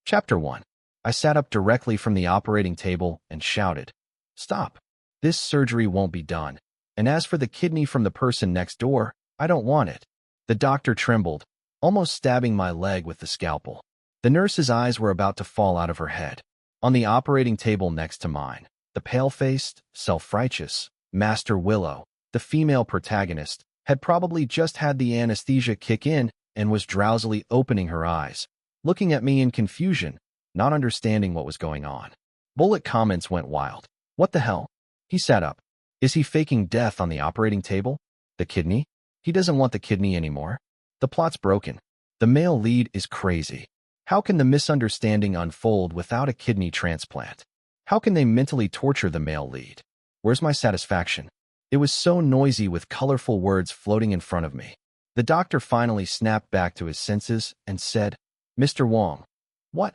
Chapter 1. I sat up directly from the operating table and shouted, "Stop! This surgery won't be done. And as for the kidney from the person next door, I don't want it." The doctor trembled, almost stabbing my leg with the scalpel. The nurse's eyes were about to fall out of her head. On the operating table next to mine, the pale-faced, self-righteous Master Willow, the female protagonist, had probably just had the anesthesia kick in and was drowsily opening her eyes, looking at me in confusion, not understanding what was going on. Bullet comments went wild. "What the hell?" He sat up. "Is he faking death on the operating table? The kidney? He doesn't want the kidney anymore. The plot's broken. The male lead is crazy. How can the misunderstanding unfold without a kidney transplant? How can they mentally torture the male lead? Where's my satisfaction?" It was so noisy with colorful words floating in front of me. The doctor finally snapped back to his senses and said, "Mr. Wong, what?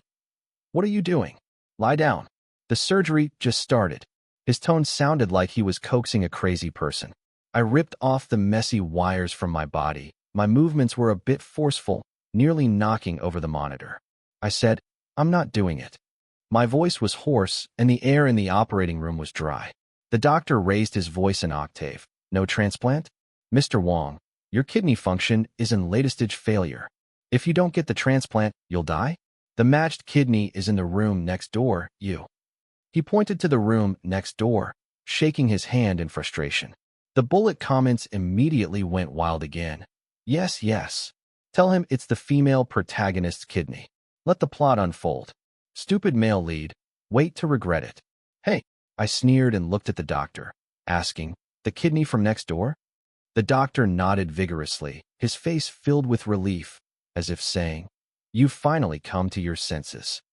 What are you doing? Lie down. The surgery just started." His tone sounded like he was coaxing a crazy person. I ripped off the messy wires from my body. My movements were a bit forceful, nearly knocking over the monitor. I said, "I'm not doing it." My voice was hoarse, and the air in the operating room was dry. The doctor raised his voice an octave. "No transplant? Mr. Wong, your kidney function is in late-stage failure. If you don't get the transplant, you'll die. The matched kidney is in the room next door, you." He pointed to the room next door, shaking his hand in frustration. The bullet comments immediately went wild again. "Yes, yes. Tell him it's the female protagonist's kidney. Let the plot unfold. Stupid male lead. Wait to regret it." "Hey," I sneered and looked at the doctor, asking, "The kidney from next door?" The doctor nodded vigorously, his face filled with relief, as if saying, "You've finally come to your senses."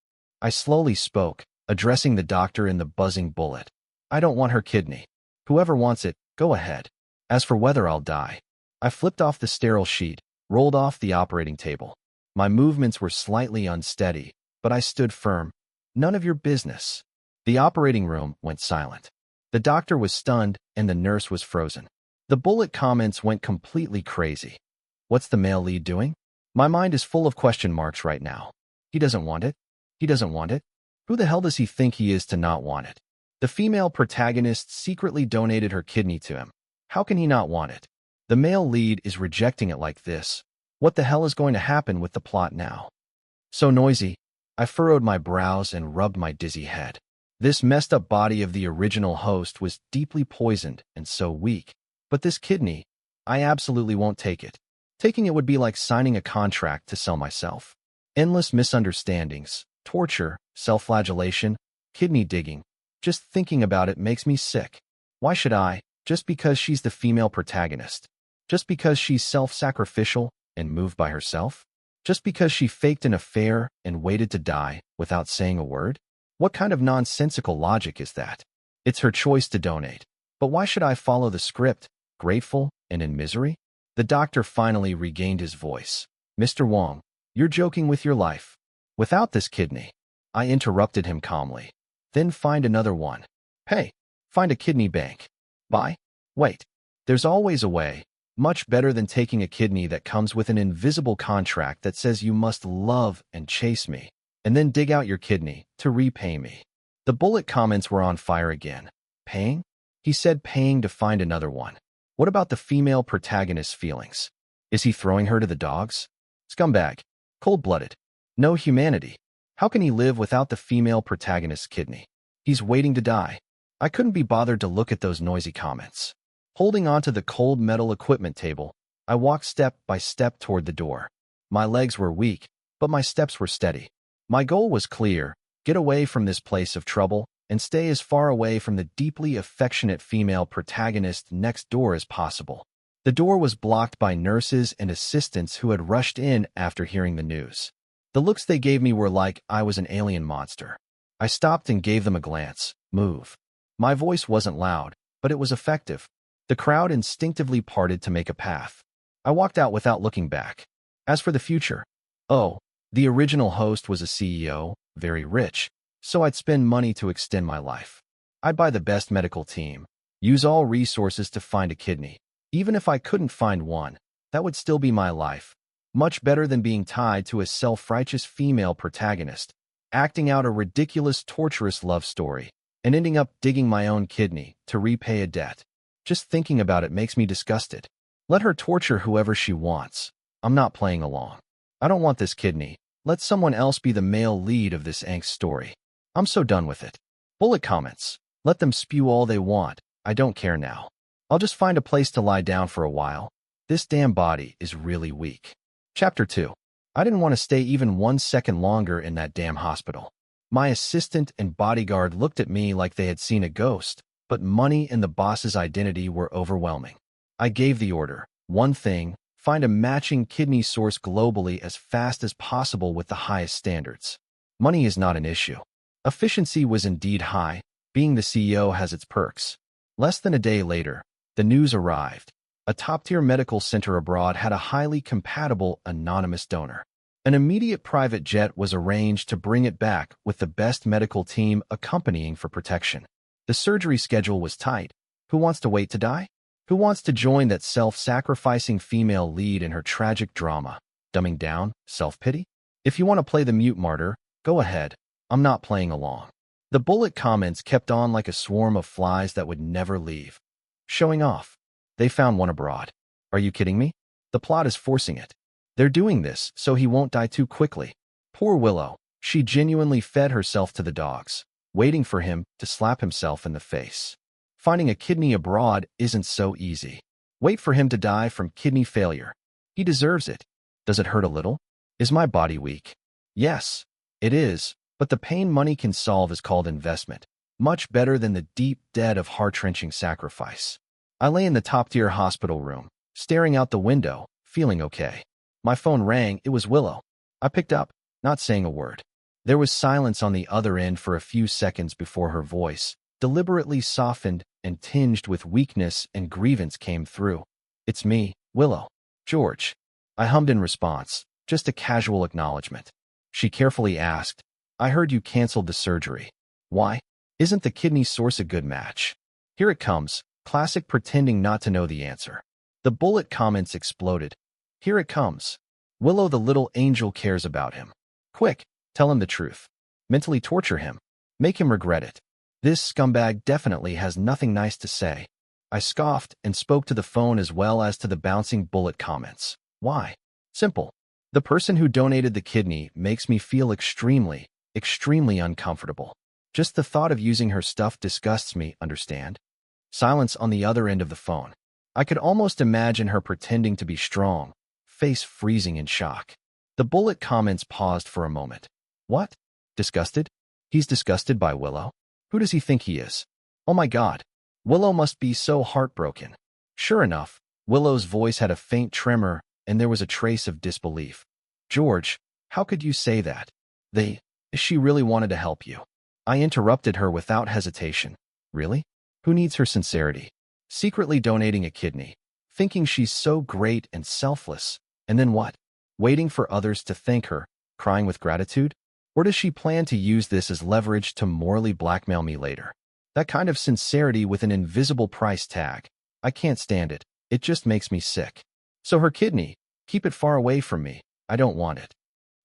I slowly spoke, addressing the doctor in the buzzing bullet. "I don't want her kidney. Whoever wants it, go ahead. As for whether I'll die..." I flipped off the sterile sheet, rolled off the operating table. My movements were slightly unsteady, but I stood firm. "None of your business." The operating room went silent. The doctor was stunned, and the nurse was frozen. The bullet comments went completely crazy. What's the male lead doing? My mind is full of question marks right now. He doesn't want it. He doesn't want it. Who the hell does he think he is to not want it? The female protagonist secretly donated her kidney to him. How can he not want it? The male lead is rejecting it like this. What the hell is going to happen with the plot now? So noisy. I furrowed my brows and rubbed my dizzy head. This messed up body of the original host was deeply poisoned and so weak. But this kidney, I absolutely won't take it. Taking it would be like signing a contract to sell myself. Endless misunderstandings, torture, self-flagellation, kidney digging. Just thinking about it makes me sick. Why should I, just because she's the female protagonist? Just because she's self-sacrificial and moved by herself? Just because she faked an affair and waited to die without saying a word? What kind of nonsensical logic is that? It's her choice to donate. But why should I follow the script, grateful and in misery? The doctor finally regained his voice. "Mr. Wong, you're joking with your life. Without this kidney..." I interrupted him calmly. "Then find another one. Hey, find a kidney bank. Buy? Wait. There's always a way. Much better than taking a kidney that comes with an invisible contract that says you must love and chase me, and then dig out your kidney to repay me." The bullet comments were on fire again. "Paying?" He said, "Paying to find another one. What about the female protagonist's feelings? Is he throwing her to the dogs? Scumbag. Cold-blooded. No humanity. How can he live without the female protagonist's kidney? He's waiting to die." I couldn't be bothered to look at those noisy comments. Holding onto the cold metal equipment table, I walked step by step toward the door. My legs were weak, but my steps were steady. My goal was clear: get away from this place of trouble and stay as far away from the deeply affectionate female protagonist next door as possible. The door was blocked by nurses and assistants who had rushed in after hearing the news. The looks they gave me were like I was an alien monster. I stopped and gave them a glance. "Move." My voice wasn't loud, but it was effective. The crowd instinctively parted to make a path. I walked out without looking back. As for the future, the original host was a CEO, very rich, so I'd spend money to extend my life. I'd buy the best medical team, use all resources to find a kidney. Even if I couldn't find one, that would still be my life. Much better than being tied to a self-righteous female protagonist acting out a ridiculous, torturous love story, and ending up digging my own kidney to repay a debt. Just thinking about it makes me disgusted. Let her torture whoever she wants. I'm not playing along. I don't want this kidney. Let someone else be the male lead of this angst story. I'm so done with it. Bullet comments. Let them spew all they want. I don't care now. I'll just find a place to lie down for a while. This damn body is really weak. Chapter 2. I didn't want to stay even 1 second longer in that damn hospital. My assistant and bodyguard looked at me like they had seen a ghost, but money and the boss's identity were overwhelming. I gave the order. One thing, find a matching kidney source globally as fast as possible with the highest standards. Money is not an issue. Efficiency was indeed high. Being the CEO has its perks. Less than a day later, the news arrived. A top-tier medical center abroad had a highly compatible anonymous donor. An immediate private jet was arranged to bring it back with the best medical team accompanying for protection. The surgery schedule was tight. Who wants to wait to die? Who wants to join that self-sacrificing female lead in her tragic drama? Dumbing down? Self-pity? If you want to play the mute martyr, go ahead. I'm not playing along. The bullet comments kept on like a swarm of flies that would never leave. Showing off. They found one abroad. Are you kidding me? The plot is forcing it. They're doing this so he won't die too quickly. Poor Willow. She genuinely fed herself to the dogs, waiting for him to slap himself in the face. Finding a kidney abroad isn't so easy. Wait for him to die from kidney failure. He deserves it. Does it hurt a little? Is my body weak? Yes, it is, but the pain money can solve is called investment. Much better than the deep debt of heart-wrenching sacrifice. I lay in the top-tier hospital room, staring out the window, feeling okay. My phone rang. It was Willow. I picked up, not saying a word. There was silence on the other end for a few seconds before her voice, deliberately softened and tinged with weakness and grievance, came through. It's me, Willow. George. I hummed in response, just a casual acknowledgement. She carefully asked, I heard you canceled the surgery. Why? Isn't the kidney source a good match? Here it comes. Classic pretending not to know the answer. The bullet comments exploded. Here it comes. Willow the little angel cares about him. Quick, tell him the truth. Mentally torture him. Make him regret it. This scumbag definitely has nothing nice to say. I scoffed and spoke to the phone as well as to the bouncing bullet comments. Why? Simple. The person who donated the kidney makes me feel extremely uncomfortable. Just the thought of using her stuff disgusts me, understand? Silence on the other end of the phone. I could almost imagine her pretending to be strong, face freezing in shock. The bullet comments paused for a moment. What? Disgusted? He's disgusted by Willow? Who does he think he is? Oh my God. Willow must be so heartbroken. Sure enough, Willow's voice had a faint tremor, and there was a trace of disbelief. George, how could you say that? She really wanted to help you. I interrupted her without hesitation. Really? Who needs her sincerity? Secretly donating a kidney, thinking she's so great and selfless, and then what? Waiting for others to thank her, crying with gratitude? Or does she plan to use this as leverage to morally blackmail me later? That kind of sincerity with an invisible price tag. I can't stand it. It just makes me sick. So her kidney, keep it far away from me. I don't want it.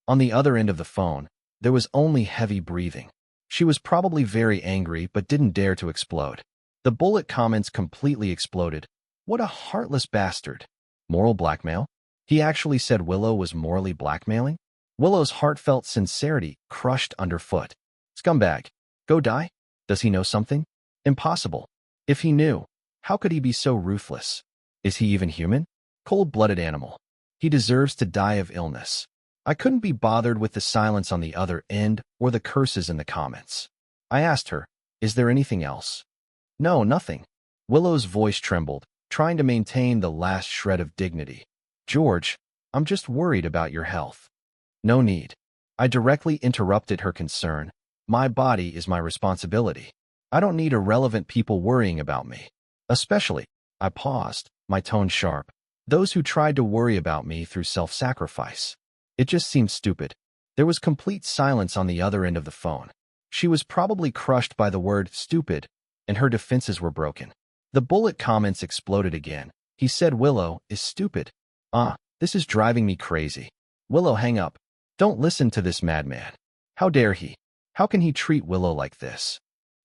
On the other end of the phone, there was only heavy breathing. She was probably very angry but didn't dare to explode. The bullet comments completely exploded. What a heartless bastard. Moral blackmail? He actually said Willow was morally blackmailing? Willow's heartfelt sincerity crushed underfoot. Scumbag. Go die? Does he know something? Impossible. If he knew, how could he be so ruthless? Is he even human? Cold-blooded animal. He deserves to die of illness. I couldn't be bothered with the silence on the other end or the curses in the comments. I asked her, is there anything else? No, nothing. Willow's voice trembled, trying to maintain the last shred of dignity. George, I'm just worried about your health. No need. I directly interrupted her concern. My body is my responsibility. I don't need irrelevant people worrying about me. Especially, I paused, my tone sharp, those who tried to worry about me through self-sacrifice. It just seemed stupid. There was complete silence on the other end of the phone. She was probably crushed by the word stupid, and her defenses were broken. The bullet comments exploded again. He said Willow is stupid. This is driving me crazy. Willow, hang up. Don't listen to this madman. How dare he? How can he treat Willow like this?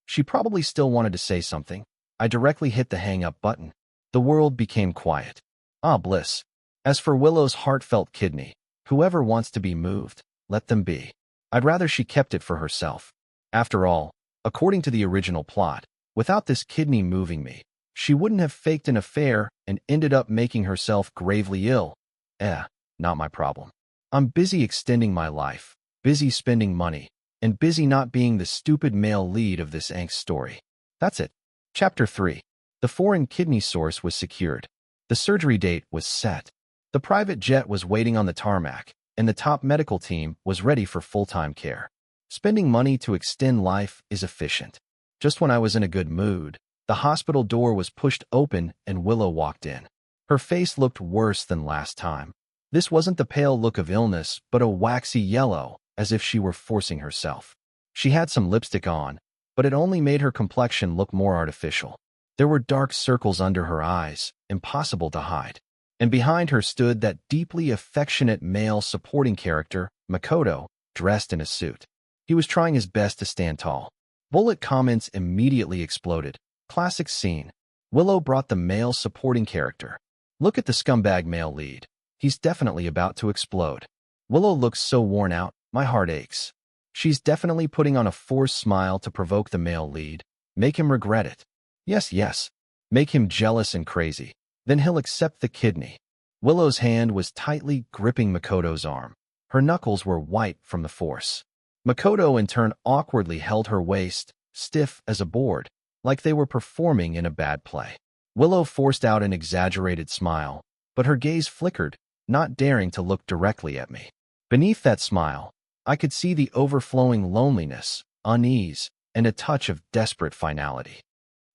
She probably still wanted to say something. I directly hit the hang-up button. The world became quiet. Ah, bliss. As for Willow's heartfelt kidney, whoever wants to be moved, let them be. I'd rather she kept it for herself. After all, according to the original plot, without this kidney moving me, she wouldn't have faked an affair and ended up making herself gravely ill. Not my problem. I'm busy extending my life, busy spending money, and busy not being the stupid male lead of this angst story. That's it. Chapter 3. The foreign kidney source was secured. The surgery date was set. The private jet was waiting on the tarmac, and the top medical team was ready for full-time care. Spending money to extend life is efficient. Just when I was in a good mood, the hospital door was pushed open and Willow walked in. Her face looked worse than last time. This wasn't the pale look of illness, but a waxy yellow, as if she were forcing herself. She had some lipstick on, but it only made her complexion look more artificial. There were dark circles under her eyes, impossible to hide. And behind her stood that deeply affectionate male supporting character, Makoto, dressed in a suit. He was trying his best to stand tall. Bullet comments immediately exploded. Classic scene. Willow brought the male supporting character. Look at the scumbag male lead. He's definitely about to explode. Willow looks so worn out, my heart aches. She's definitely putting on a forced smile to provoke the male lead, make him regret it. Yes, make him jealous and crazy. Then he'll accept the kidney. Willow's hand was tightly gripping Makoto's arm. Her knuckles were white from the force. Makoto in turn awkwardly held her waist, stiff as a board, like they were performing in a bad play. Willow forced out an exaggerated smile, but her gaze flickered, not daring to look directly at me. Beneath that smile, I could see the overflowing loneliness, unease, and a touch of desperate finality.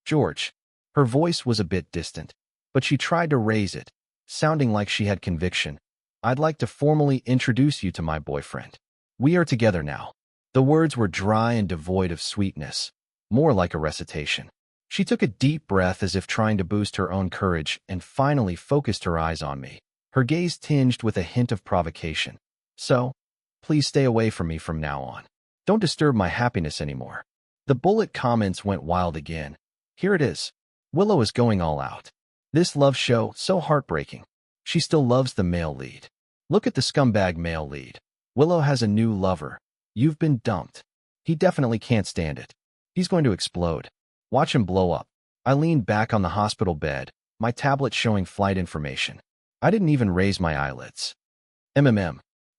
George. Her voice was a bit distant, but she tried to raise it, sounding like she had conviction. I'd like to formally introduce you to my boyfriend. We are together now. The words were dry and devoid of sweetness, more like a recitation. She took a deep breath as if trying to boost her own courage and finally focused her eyes on me, her gaze tinged with a hint of provocation. So, please stay away from me from now on. Don't disturb my happiness anymore. The bullet comments went wild again. Here it is. Willow is going all out. This love show, so heartbreaking. She still loves the male lead. Look at the scumbag male lead. Willow has a new lover. You've been dumped. He definitely can't stand it. He's going to explode. Watch him blow up. I leaned back on the hospital bed, my tablet showing flight information. I didn't even raise my eyelids.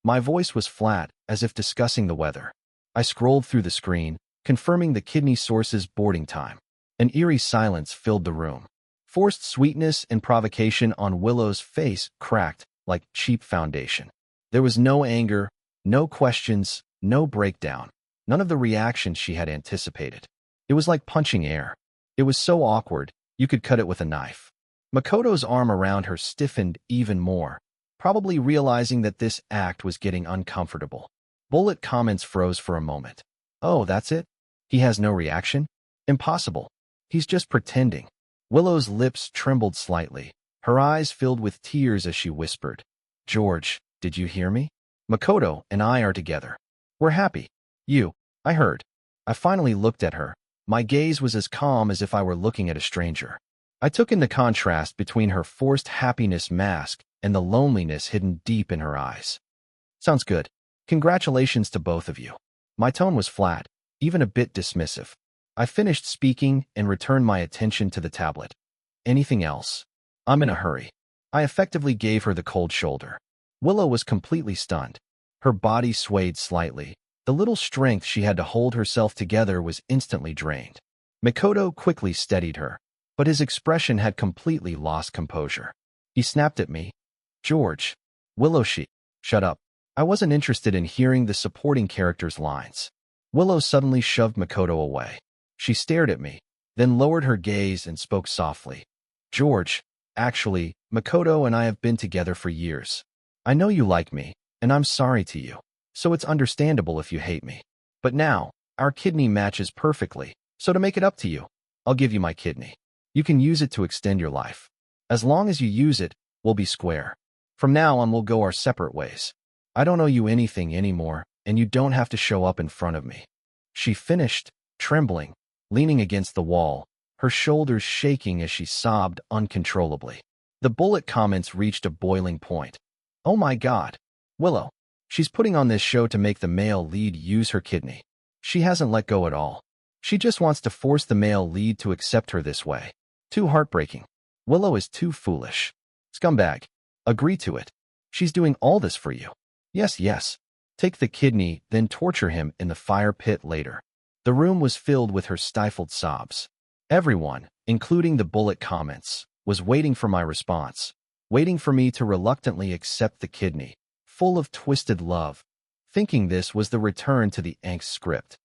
My voice was flat, as if discussing the weather. I scrolled through the screen, confirming the kidney source's boarding time. An eerie silence filled the room. Forced sweetness and provocation on Willow's face cracked like cheap foundation. There was no anger, no questions, no breakdown, none of the reactions she had anticipated. It was like punching air. It was so awkward, you could cut it with a knife. Makoto's arm around her stiffened even more, probably realizing that this act was getting uncomfortable. Bullet comments froze for a moment. Oh, that's it? He has no reaction? Impossible. He's just pretending. Willow's lips trembled slightly. Her eyes filled with tears as she whispered, George, did you hear me? Makoto and I are together. We're happy. I heard. I finally looked at her. My gaze was as calm as if I were looking at a stranger. I took in the contrast between her forced happiness mask and the loneliness hidden deep in her eyes. Sounds good. Congratulations to both of you. My tone was flat, even a bit dismissive. I finished speaking and returned my attention to the tablet. Anything else? I'm in a hurry. I effectively gave her the cold shoulder. Willow was completely stunned. Her body swayed slightly. The little strength she had to hold herself together was instantly drained. Makoto quickly steadied her, but his expression had completely lost composure. He snapped at me. George. Willow, shut up. I wasn't interested in hearing the supporting character's lines. Willow suddenly shoved Makoto away. She stared at me, then lowered her gaze and spoke softly. George, actually, Makoto and I have been together for years. I know you like me, and I'm sorry to you, so it's understandable if you hate me. But now, our kidney matches perfectly, so to make it up to you, I'll give you my kidney. You can use it to extend your life. As long as you use it, we'll be square. From now on, we'll go our separate ways. I don't owe you anything anymore, and you don't have to show up in front of me. She finished, trembling, leaning against the wall, her shoulders shaking as she sobbed uncontrollably. The bullet comments reached a boiling point. Oh my God. Willow. She's putting on this show to make the male lead use her kidney. She hasn't let go at all. She just wants to force the male lead to accept her this way. Too heartbreaking. Willow is too foolish. Scumbag. Agree to it. She's doing all this for you. Yes, yes. Take the kidney, then torture him in the fire pit later. The room was filled with her stifled sobs. Everyone, including the bullet comments, was waiting for my response, waiting for me to reluctantly accept the kidney, full of twisted love, thinking this was the return to the angst script.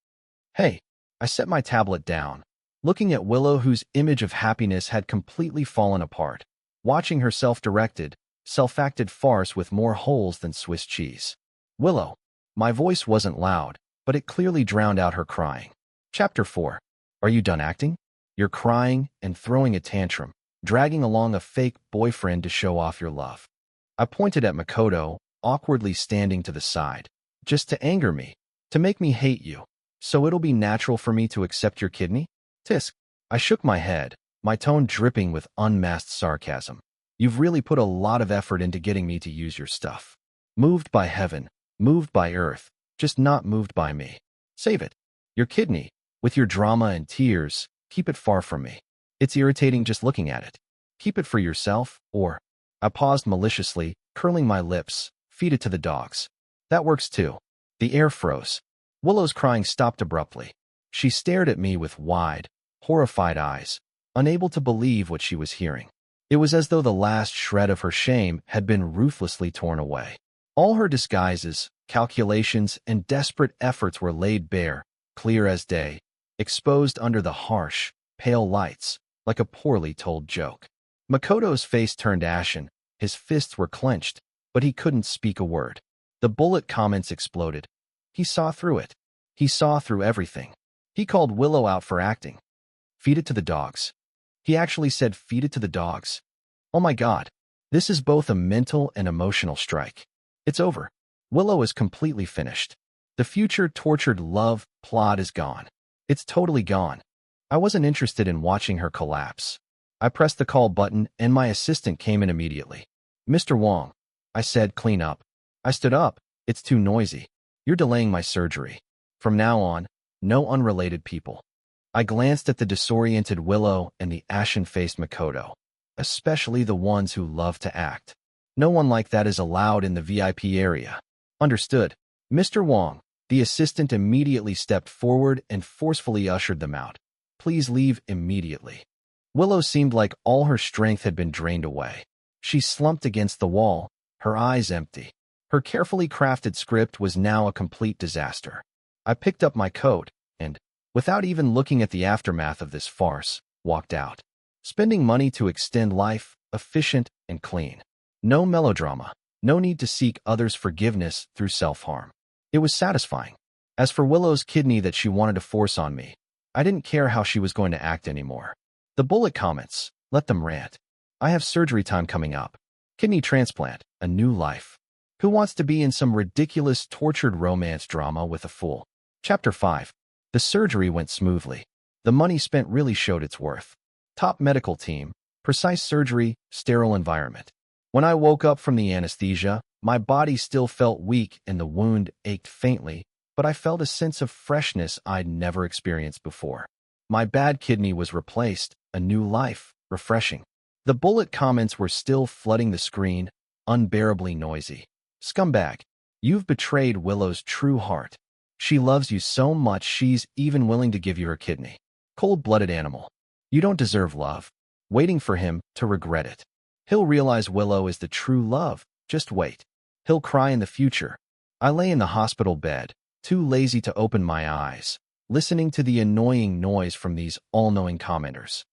Hey, I set my tablet down, looking at Willow, whose image of happiness had completely fallen apart, watching her self-directed, self-acted farce with more holes than Swiss cheese. Willow. My voice wasn't loud, but it clearly drowned out her crying. Chapter 4. Are you done acting? You're crying and throwing a tantrum, dragging along a fake boyfriend to show off your love. I pointed at Makoto, awkwardly standing to the side. Just to anger me, to make me hate you, so it'll be natural for me to accept your kidney? Tisk. I shook my head, my tone dripping with unmasked sarcasm. You've really put a lot of effort into getting me to use your stuff. Moved by heaven, moved by earth, just not moved by me. Save it. Your kidney, with your drama and tears, keep it far from me. It's irritating just looking at it. Keep it for yourself, or... I paused maliciously, curling my lips. Feed it to the dogs. That works too. The air froze. Willow's crying stopped abruptly. She stared at me with wide, horrified eyes, unable to believe what she was hearing. It was as though the last shred of her shame had been ruthlessly torn away. All her disguises, calculations, and desperate efforts were laid bare, clear as day, exposed under the harsh, pale lights, like a poorly told joke. Makoto's face turned ashen, his fists were clenched, but he couldn't speak a word. The bullet comments exploded. He saw through it. He saw through everything. He called Willow out for acting. Feed it to the dogs. He actually said feed it to the dogs. Oh my God. This is both a mental and emotional strike. It's over. Willow is completely finished. The future tortured love plot is gone. It's totally gone. I wasn't interested in watching her collapse. I pressed the call button and my assistant came in immediately. Mr. Wong. I said, clean up. I stood up. It's too noisy. You're delaying my surgery. From now on, no unrelated people. I glanced at the disoriented Willow and the ashen-faced Makoto, especially the ones who love to act. No one like that is allowed in the VIP area. Understood. Mr. Wong, the assistant immediately stepped forward and forcefully ushered them out. Please leave immediately. Willow seemed like all her strength had been drained away. She slumped against the wall, her eyes empty. Her carefully crafted script was now a complete disaster. I picked up my coat and, without even looking at the aftermath of this farce, walked out. Spending money to extend life, efficient and clean. No melodrama, no need to seek others' forgiveness through self-harm. It was satisfying. As for Willow's kidney that she wanted to force on me, I didn't care how she was going to act anymore. The bullet comments, let them rant. I have surgery time coming up. Kidney transplant, a new life. Who wants to be in some ridiculous tortured romance drama with a fool? Chapter 5. The surgery went smoothly. The money spent really showed its worth. Top medical team, precise surgery, sterile environment. When I woke up from the anesthesia, my body still felt weak and the wound ached faintly, but I felt a sense of freshness I'd never experienced before. My bad kidney was replaced, a new life, refreshing. The bullet comments were still flooding the screen, unbearably noisy. Scumbag, you've betrayed Willow's true heart. She loves you so much she's even willing to give you her kidney. Cold-blooded animal. You don't deserve love. Waiting for him to regret it. He'll realize Willow is the true love. Just wait. He'll cry in the future. I lay in the hospital bed, too lazy to open my eyes, listening to the annoying noise from these all-knowing commenters.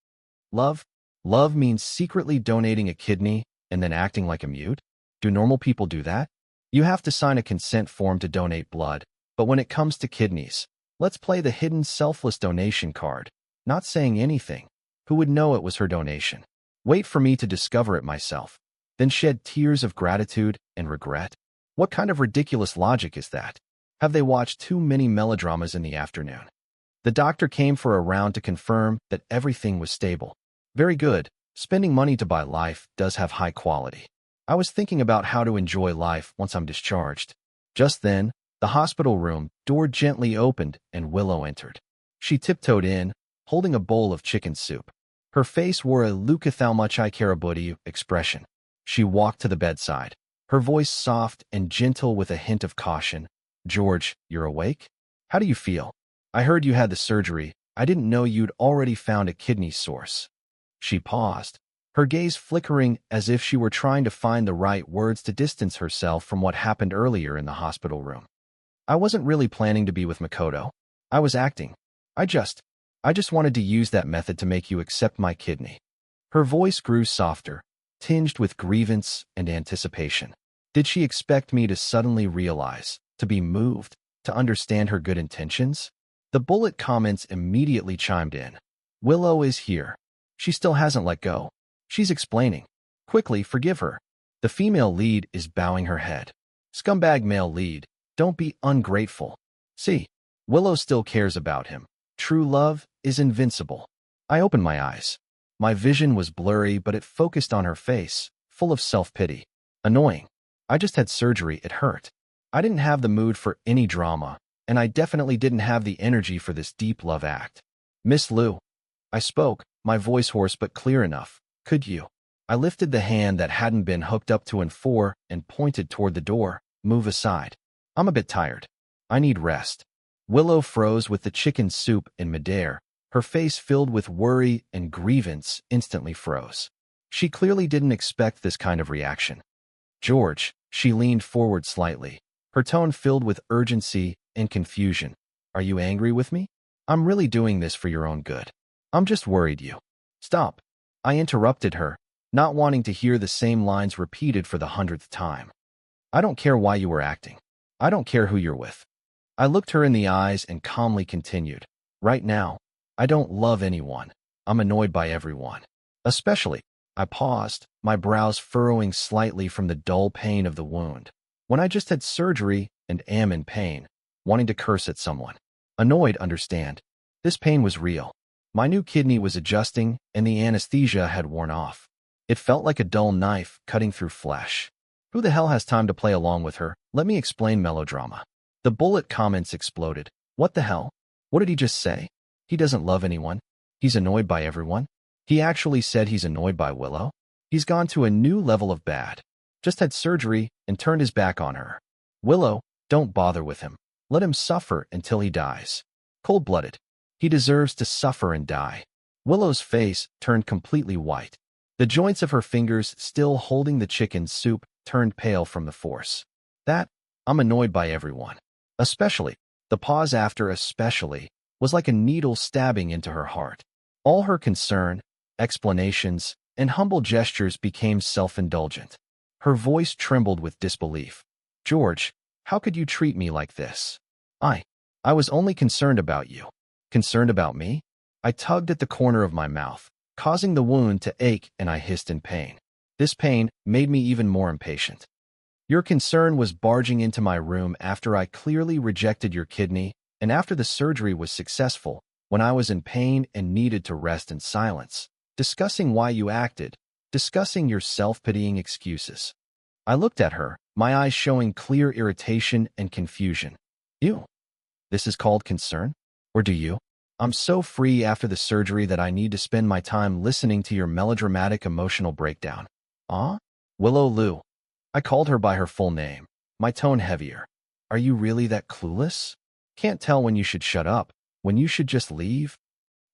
Love? Love means secretly donating a kidney and then acting like a mute? Do normal people do that? You have to sign a consent form to donate blood, but when it comes to kidneys, let's play the hidden selfless donation card, not saying anything. Who would know it was her donation? Wait for me to discover it myself, then shed tears of gratitude and regret? What kind of ridiculous logic is that? Have they watched too many melodramas in the afternoon? The doctor came for a round to confirm that everything was stable. Very good. Spending money to buy life does have high quality. I was thinking about how to enjoy life once I'm discharged. Just then, the hospital room door gently opened and Willow entered. She tiptoed in, holding a bowl of chicken soup. Her face wore a Lukathalmachikarabudiu expression. She walked to the bedside, her voice soft and gentle with a hint of caution. George, you're awake? How do you feel? I heard you had the surgery. I didn't know you'd already found a kidney source. She paused, her gaze flickering as if she were trying to find the right words to distance herself from what happened earlier in the hospital room. I wasn't really planning to be with Makoto. I was acting. I just wanted to use that method to make you accept my kidney. Her voice grew softer, tinged with grievance and anticipation. Did she expect me to suddenly realize, to be moved, to understand her good intentions? The bullet comments immediately chimed in. Willow is here. She still hasn't let go. She's explaining. Quickly, forgive her. The female lead is bowing her head. Scumbag male lead, don't be ungrateful. See, Willow still cares about him. True love is invincible. I opened my eyes. My vision was blurry, but it focused on her face, full of self-pity. Annoying. I just had surgery, it hurt. I didn't have the mood for any drama, and I definitely didn't have the energy for this deep love act. Miss Liu. I spoke, my voice hoarse but clear enough. Could you? I lifted the hand that hadn't been hooked up to N4 and pointed toward the door. Move aside. I'm a bit tired. I need rest. Willow froze with the chicken soup in midair. Her face filled with worry and grievance instantly froze. She clearly didn't expect this kind of reaction. George, she leaned forward slightly, her tone filled with urgency and confusion. Are you angry with me? I'm really doing this for your own good. I'm just worried you. Stop. I interrupted her, not wanting to hear the same lines repeated for the 100th time. I don't care why you were acting. I don't care who you're with. I looked her in the eyes and calmly continued. Right now, I don't love anyone. I'm annoyed by everyone. Especially, I paused, my brows furrowing slightly from the dull pain of the wound. When I just had surgery and am in pain, wanting to curse at someone. Annoyed, understand. This pain was real. My new kidney was adjusting and the anesthesia had worn off. It felt like a dull knife cutting through flesh. Who the hell has time to play along with her? Let me explain melodrama. The bullet comments exploded. What the hell? What did he just say? He doesn't love anyone. He's annoyed by everyone. He actually said he's annoyed by Willow. He's gone to a new level of bad. Just had surgery and turned his back on her. Willow, don't bother with him. Let him suffer until he dies. Cold-blooded. He deserves to suffer and die. Willow's face turned completely white. The joints of her fingers, still holding the chicken soup, turned pale from the force. I'm annoyed by everyone. Especially. The pause after especially was like a needle stabbing into her heart. All her concern, explanations, and humble gestures became self-indulgent. Her voice trembled with disbelief. George, how could you treat me like this? I was only concerned about you. Concerned about me? I tugged at the corner of my mouth, causing the wound to ache, and I hissed in pain. This pain made me even more impatient. Your concern was barging into my room after I clearly rejected your kidney, and after the surgery was successful, when I was in pain and needed to rest in silence, discussing why you acted, discussing your self-pitying excuses. I looked at her, my eyes showing clear irritation and confusion. You? This is called concern? Or do you? I'm so free after the surgery that I need to spend my time listening to your melodramatic emotional breakdown. Willow Liu. I called her by her full name, my tone heavier. Are you really that clueless? Can't tell when you should shut up, when you should just leave?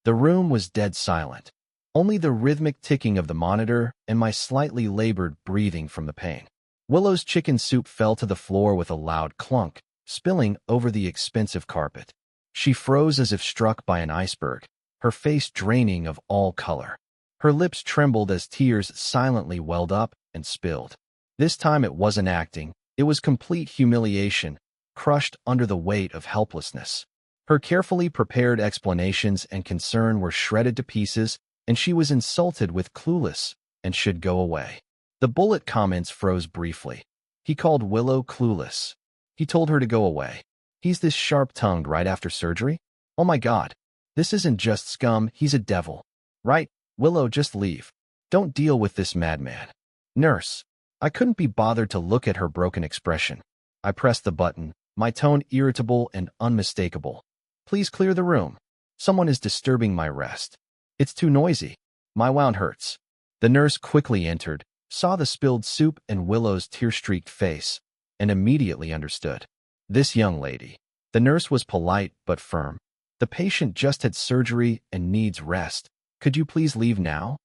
The room was dead silent. Only the rhythmic ticking of the monitor and my slightly labored breathing from the pain. Willow's chicken soup fell to the floor with a loud clunk, spilling over the expensive carpet. She froze as if struck by an iceberg, her face draining of all color. Her lips trembled as tears silently welled up and spilled. This time it wasn't acting, it was complete humiliation, crushed under the weight of helplessness. Her carefully prepared explanations and concern were shredded to pieces, and she was insulted with clueless and should go away. The bullet comments froze briefly. He called Willow clueless. He told her to go away. He's this sharp-tongued right after surgery? Oh my God. This isn't just scum, he's a devil. Right, Willow, just leave. Don't deal with this madman. Nurse. I couldn't be bothered to look at her broken expression. I pressed the button, my tone irritable and unmistakable. Please clear the room. Someone is disturbing my rest. It's too noisy. My wound hurts. The nurse quickly entered, saw the spilled soup and Willow's tear-streaked face, and immediately understood. This young lady. The nurse was polite but firm. The patient just had surgery and needs rest. Could you please leave now?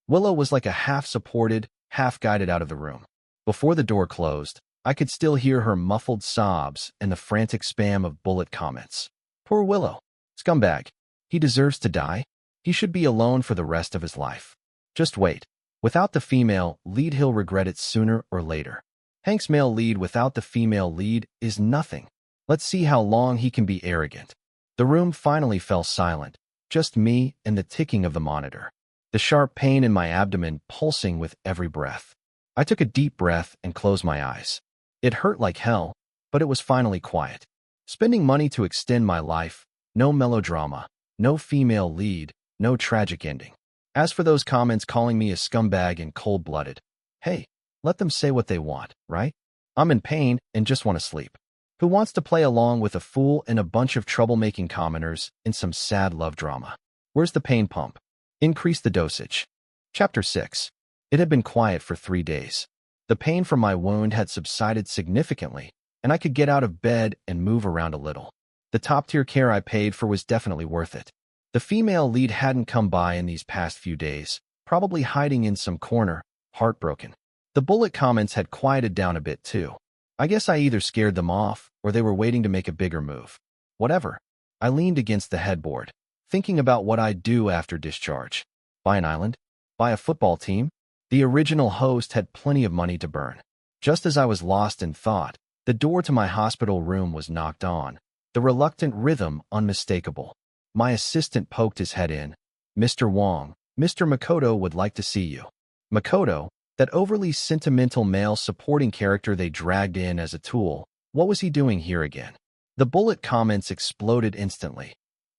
Willow was like a half-supported, half-guided out of the room. Before the door closed, I could still hear her muffled sobs and the frantic spam of bullet comments. Poor Willow. Scumbag. He deserves to die. He should be alone for the rest of his life. Just wait. Without the female lead, he'll regret it sooner or later. Hank's male lead without the female lead is nothing. Let's see how long he can be arrogant. The room finally fell silent, just me and the ticking of the monitor. The sharp pain in my abdomen pulsing with every breath. I took a deep breath and closed my eyes. It hurt like hell, but it was finally quiet. Spending money to extend my life, no melodrama, no female lead, no tragic ending. As for those comments calling me a scumbag and cold-blooded, hey, let them say what they want, right? I'm in pain and just want to sleep. Who wants to play along with a fool and a bunch of troublemaking commoners in some sad love drama? Where's the pain pump? Increase the dosage. Chapter 6. It had been quiet for 3 days. The pain from my wound had subsided significantly, and I could get out of bed and move around a little. The top-tier care I paid for was definitely worth it. The female lead hadn't come by in these past few days, probably hiding in some corner, heartbroken. The bullet comments had quieted down a bit too. I guess I either scared them off or they were waiting to make a bigger move. Whatever. I leaned against the headboard, thinking about what I'd do after discharge. Buy an island? Buy a football team? The original host had plenty of money to burn. Just as I was lost in thought, the door to my hospital room was knocked on, the reluctant rhythm unmistakable. My assistant poked his head in. Mr. Wong, Mr. Makoto would like to see you. Makoto, that overly sentimental male supporting character they dragged in as a tool, what was he doing here again? The bullet comments exploded instantly.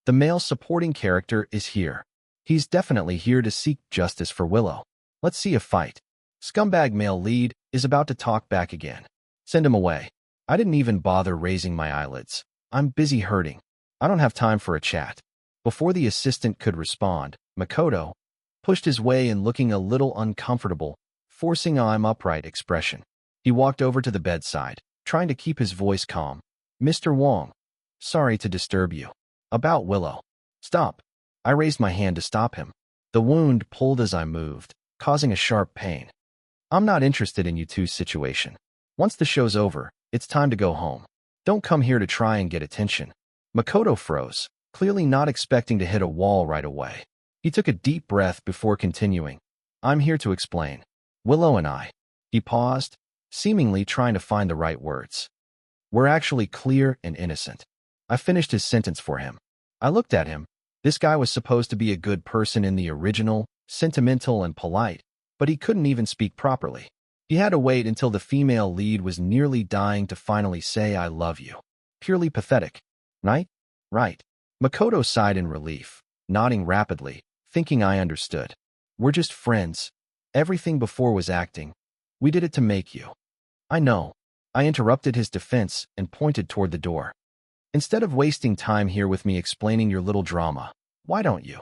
The male supporting character is here. He's definitely here to seek justice for Willow. Let's see a fight. Scumbag male lead is about to talk back again. Send him away. I didn't even bother raising my eyelids. I'm busy hurting. I don't have time for a chat. Before the assistant could respond, Makoto pushed his way in looking a little uncomfortable, forcing a I'm upright expression. He walked over to the bedside, trying to keep his voice calm. Mr. Wong, sorry to disturb you. About Willow. Stop. I raised my hand to stop him. The wound pulled as I moved, causing a sharp pain. I'm not interested in you two's situation. Once the show's over, it's time to go home. Don't come here to try and get attention. Makoto froze, clearly not expecting to hit a wall right away. He took a deep breath before continuing. I'm here to explain. Willow and I. He paused, seemingly trying to find the right words. We're actually clear and innocent. I finished his sentence for him. I looked at him. This guy was supposed to be a good person in the original, sentimental and polite, but he couldn't even speak properly. He had to wait until the female lead was nearly dying to finally say I love you. Purely pathetic. Right? Right. Makoto sighed in relief, nodding rapidly, thinking I understood. We're just friends. Everything before was acting. We did it to make you. I know. I interrupted his defense and pointed toward the door. Instead of wasting time here with me explaining your little drama, why don't you?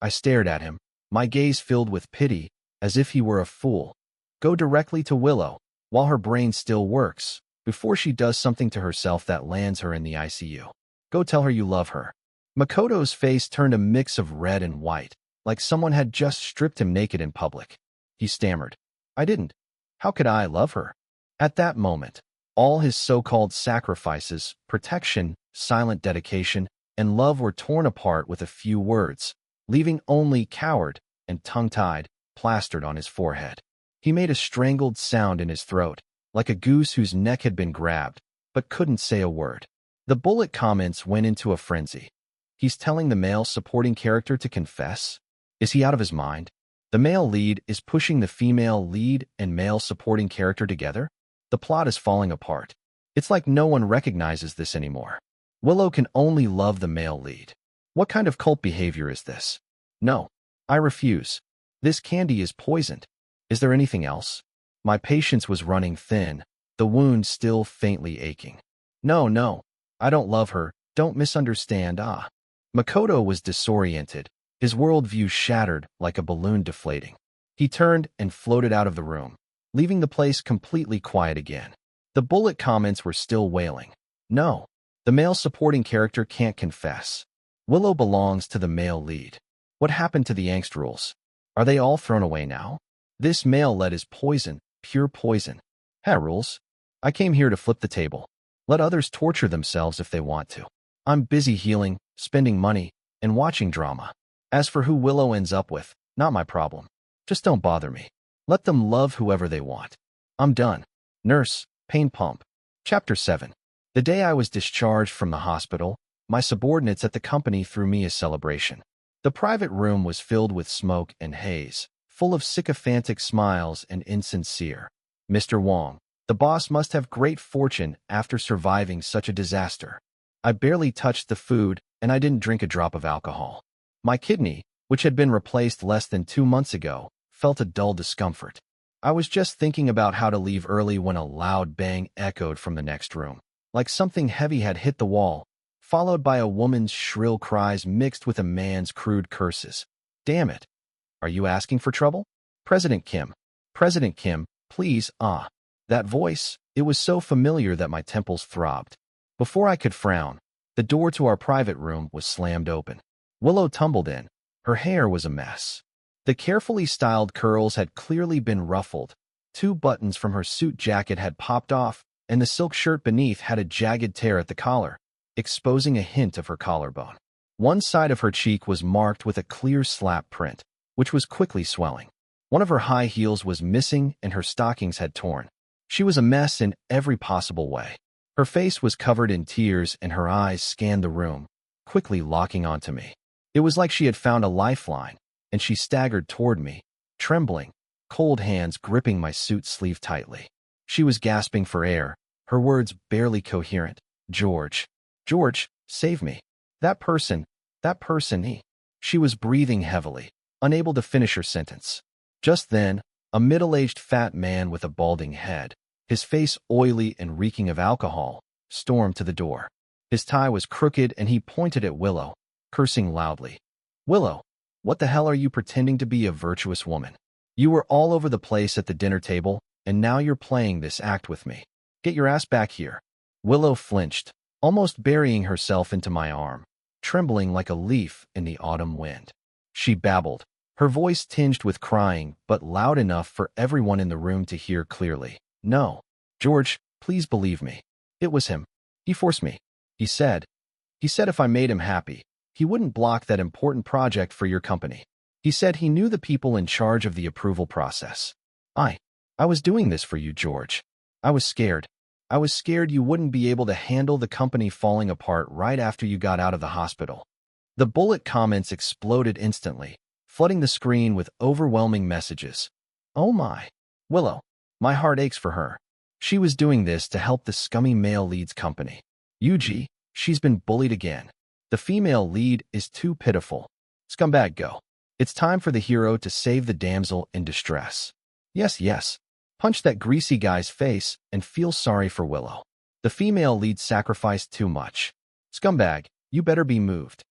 I stared at him, my gaze filled with pity, as if he were a fool. Go directly to Willow, while her brain still works, before she does something to herself that lands her in the ICU. Go tell her you love her. Makoto's face turned a mix of red and white, like someone had just stripped him naked in public. He stammered. I didn't. How could I love her? At that moment, all his so-called sacrifices, protection, silent dedication, and love were torn apart with a few words, leaving only coward and tongue-tied plastered on his forehead. He made a strangled sound in his throat, like a goose whose neck had been grabbed, but couldn't say a word. The bullet comments went into a frenzy. He's telling the male supporting character to confess? Is he out of his mind? The male lead is pushing the female lead and male supporting character together? The plot is falling apart. It's like no one recognizes this anymore. Willow can only love the male lead. What kind of cult behavior is this? No, I refuse. This candy is poisoned. Is there anything else? My patience was running thin, the wound still faintly aching. No, no, I don't love her. Don't misunderstand. Makoto was disoriented, his worldview shattered like a balloon deflating. He turned and floated out of the room, leaving the place completely quiet again. The bullet comments were still wailing. No, the male supporting character can't confess. Willow belongs to the male lead. What happened to the angst rules? Are they all thrown away now? This male lead is poison, pure poison. Rules. I came here to flip the table. Let others torture themselves if they want to. I'm busy healing, spending money, and watching drama. As for who Willow ends up with, not my problem. Just don't bother me. Let them love whoever they want. I'm done. Nurse, pain pump. Chapter 7. The day I was discharged from the hospital, my subordinates at the company threw me a celebration. The private room was filled with smoke and haze, full of sycophantic smiles and insincere. Mr. Wong, the boss must have great fortune after surviving such a disaster. I barely touched the food, and I didn't drink a drop of alcohol. My kidney, which had been replaced less than 2 months ago, felt a dull discomfort. I was just thinking about how to leave early when a loud bang echoed from the next room, like something heavy had hit the wall, followed by a woman's shrill cries mixed with a man's crude curses. Damn it. Are you asking for trouble? President Kim. President Kim, please, That voice, it was so familiar that my temples throbbed. Before I could frown, the door to our private room was slammed open. Willow tumbled in. Her hair was a mess. The carefully styled curls had clearly been ruffled. 2 buttons from her suit jacket had popped off, and the silk shirt beneath had a jagged tear at the collar, exposing a hint of her collarbone. One side of her cheek was marked with a clear slap print, which was quickly swelling. One of her high heels was missing and her stockings had torn. She was a mess in every possible way. Her face was covered in tears and her eyes scanned the room, quickly locking onto me. It was like she had found a lifeline, and she staggered toward me, trembling, cold hands gripping my suit sleeve tightly. She was gasping for air, her words barely coherent. George, save me. That person, he. She was breathing heavily, unable to finish her sentence. Just then, a middle-aged fat man with a balding head, his face oily and reeking of alcohol, stormed to the door. His tie was crooked and he pointed at Willow, cursing loudly. Willow, what the hell are you pretending to be a virtuous woman? You were all over the place at the dinner table, and now you're playing this act with me. Get your ass back here. Willow flinched, almost burying herself into my arm, trembling like a leaf in the autumn wind. She babbled, her voice tinged with crying, but loud enough for everyone in the room to hear clearly. No, George, please believe me. It was him. He forced me. He said if I made him happy, he wouldn't block that important project for your company. He said he knew the people in charge of the approval process. I was doing this for you, George. I was scared. I was scared you wouldn't be able to handle the company falling apart right after you got out of the hospital. The bullet comments exploded instantly, flooding the screen with overwhelming messages. Oh my. Willow. My heart aches for her. She was doing this to help the scummy male lead's company. Yuji, she's been bullied again. The female lead is too pitiful. Scumbag, go. It's time for the hero to save the damsel in distress. Yes. Punch that greasy guy's face and feel sorry for Willow. The female lead sacrificed too much. Scumbag, you better be moved.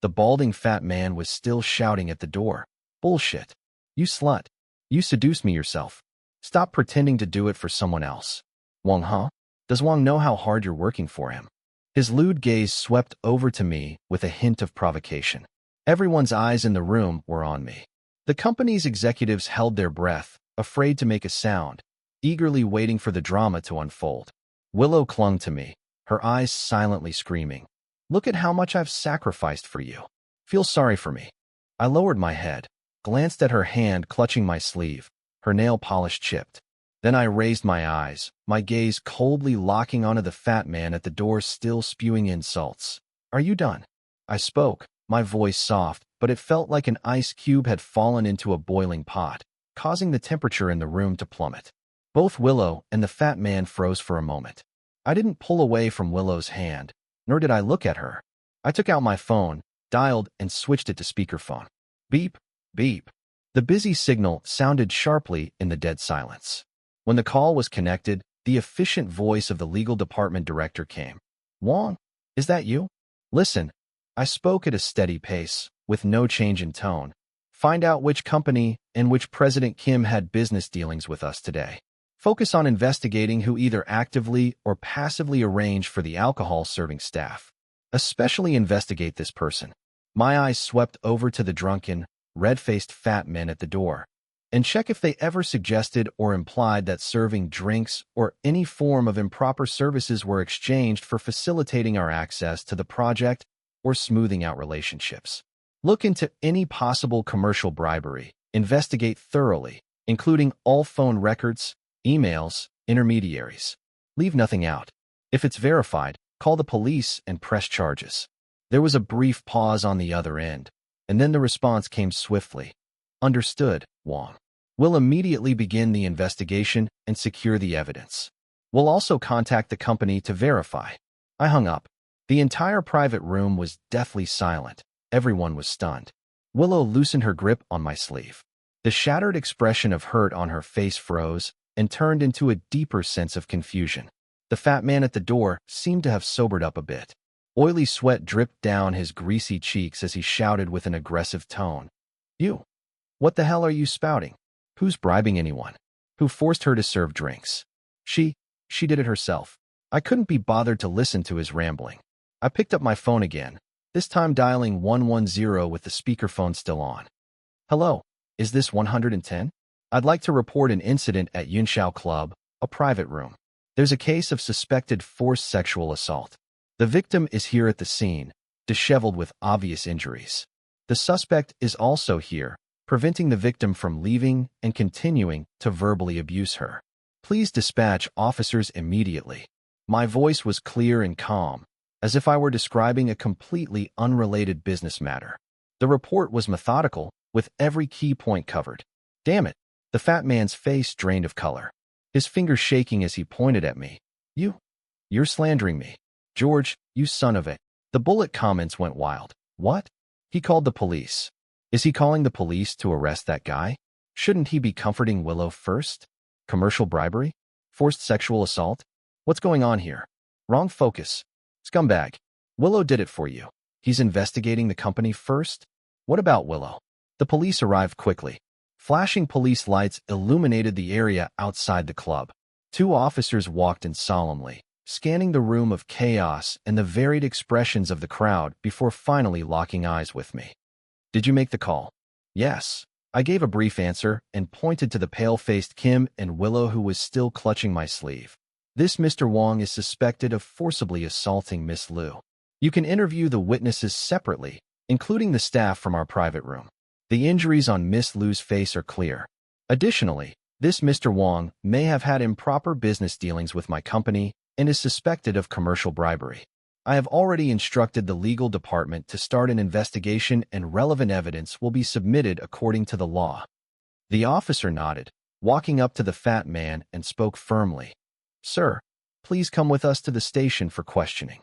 The balding fat man was still shouting at the door. Bullshit. You slut. You seduced me yourself. Stop pretending to do it for someone else. Wong, huh? Does Wong know how hard you're working for him? His lewd gaze swept over to me with a hint of provocation. Everyone's eyes in the room were on me. The company's executives held their breath, afraid to make a sound, eagerly waiting for the drama to unfold. Willow clung to me, her eyes silently screaming. Look at how much I've sacrificed for you. Feel sorry for me. I lowered my head, glanced at her hand clutching my sleeve, her nail polish chipped. Then I raised my eyes, my gaze coldly locking onto the fat man at the door still spewing insults. Are you done? I spoke, my voice soft, but it felt like an ice cube had fallen into a boiling pot, causing the temperature in the room to plummet. Both Willow and the fat man froze for a moment. I didn't pull away from Willow's hand, nor did I look at her. I took out my phone, dialed and switched it to speakerphone. Beep, beep. The busy signal sounded sharply in the dead silence. When the call was connected, the efficient voice of the legal department director came. Wong, is that you? Listen, I spoke at a steady pace, with no change in tone. Find out which company and which President Kim had business dealings with us today. Focus on investigating who either actively or passively arranged for the alcohol-serving staff. Especially investigate this person. My eyes swept over to the drunken, red-faced fat men at the door, and check if they ever suggested or implied that serving drinks or any form of improper services were exchanged for facilitating our access to the project or smoothing out relationships. Look into any possible commercial bribery. Investigate thoroughly, including all phone records, emails, intermediaries. Leave nothing out. If it's verified, call the police and press charges. There was a brief pause on the other end, and then the response came swiftly. Understood, Wong. We'll immediately begin the investigation and secure the evidence. We'll also contact the company to verify. I hung up. The entire private room was deathly silent. Everyone was stunned. Willow loosened her grip on my sleeve. The shattered expression of hurt on her face froze and turned into a deeper sense of confusion. The fat man at the door seemed to have sobered up a bit. Oily sweat dripped down his greasy cheeks as he shouted with an aggressive tone. You! What the hell are you spouting? Who's bribing anyone? Who forced her to serve drinks? She did it herself. I couldn't be bothered to listen to his rambling. I picked up my phone again, this time dialing 110 with the speakerphone still on. Hello, is this 110? I'd like to report an incident at Yunshao Club, a private room. There's a case of suspected forced sexual assault. The victim is here at the scene, disheveled with obvious injuries. The suspect is also here, preventing the victim from leaving and continuing to verbally abuse her. Please dispatch officers immediately. My voice was clear and calm, as if I were describing a completely unrelated business matter. The report was methodical, with every key point covered. Damn it, the fat man's face drained of color, his fingers shaking as he pointed at me. You're slandering me. George, you son of a... The bullet comments went wild. What? He called the police. Is he calling the police to arrest that guy? Shouldn't he be comforting Willow first? Commercial bribery? Forced sexual assault? What's going on here? Wrong focus. Scumbag. Willow did it for you. He's investigating the company first? What about Willow? The police arrived quickly. Flashing police lights illuminated the area outside the club. Two officers walked in solemnly, scanning the room of chaos and the varied expressions of the crowd before finally locking eyes with me. Did you make the call? Yes. I gave a brief answer and pointed to the pale-faced Kim and Willow who was still clutching my sleeve. This Mr. Wong is suspected of forcibly assaulting Miss Liu. You can interview the witnesses separately, including the staff from our private room. The injuries on Miss Liu's face are clear. Additionally, this Mr. Wong may have had improper business dealings with my company and is suspected of commercial bribery. I have already instructed the legal department to start an investigation and relevant evidence will be submitted according to the law. The officer nodded, walking up to the fat man and spoke firmly. Sir, please come with us to the station for questioning.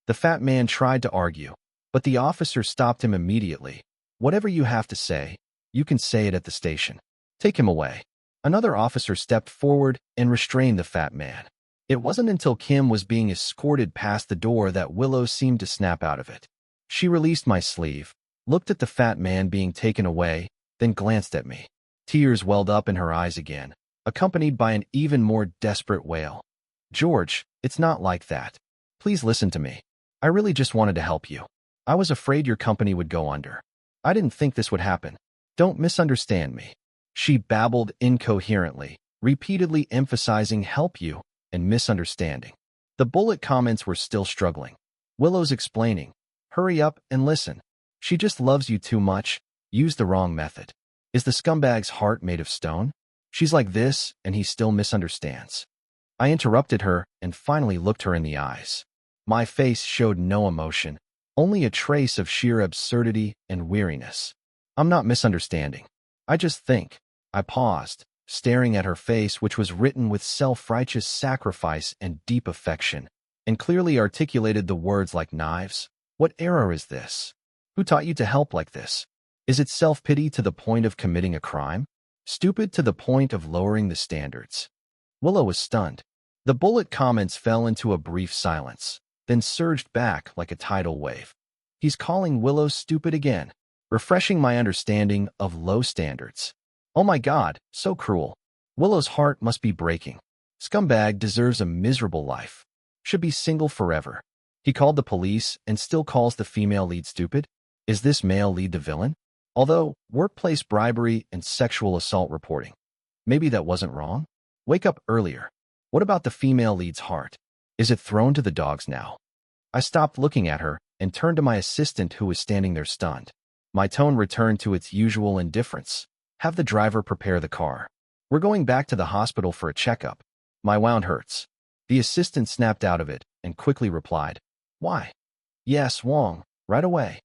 The fat man tried to argue, but the officer stopped him immediately. Whatever you have to say, you can say it at the station. Take him away. Another officer stepped forward and restrained the fat man. It wasn't until Kim was being escorted past the door that Willow seemed to snap out of it. She released my sleeve, looked at the fat man being taken away, then glanced at me. Tears welled up in her eyes again, accompanied by an even more desperate wail. George, it's not like that. Please listen to me. I really just wanted to help you. I was afraid your company would go under. I didn't think this would happen. Don't misunderstand me. She babbled incoherently, repeatedly emphasizing help you and misunderstanding. The bullet comments were still struggling. Willow's explaining. Hurry up and listen. She just loves you too much. Use the wrong method. Is the scumbag's heart made of stone? She's like this, and he still misunderstands. I interrupted her and finally looked her in the eyes. My face showed no emotion, only a trace of sheer absurdity and weariness. I'm not misunderstanding. I just think. I paused, staring at her face which was written with self-righteous sacrifice and deep affection, and clearly articulated the words like knives. What error is this? Who taught you to help like this? Is it self-pity to the point of committing a crime? Stupid to the point of lowering the standards? Willow was stunned. The bullet comments fell into a brief silence, then surged back like a tidal wave. He's calling Willow stupid again, refreshing my understanding of low standards. Oh my God, so cruel. Willow's heart must be breaking. Scumbag deserves a miserable life. Should be single forever. He called the police and still calls the female lead stupid? Is this male lead the villain? Although, workplace bribery and sexual assault reporting. Maybe that wasn't wrong? Wake up earlier. What about the female lead's heart? Is it thrown to the dogs now? I stopped looking at her and turned to my assistant who was standing there stunned. My tone returned to its usual indifference. Have the driver prepare the car. We're going back to the hospital for a checkup. My wound hurts. The assistant snapped out of it and quickly replied, Why? Yes, Wong, right away.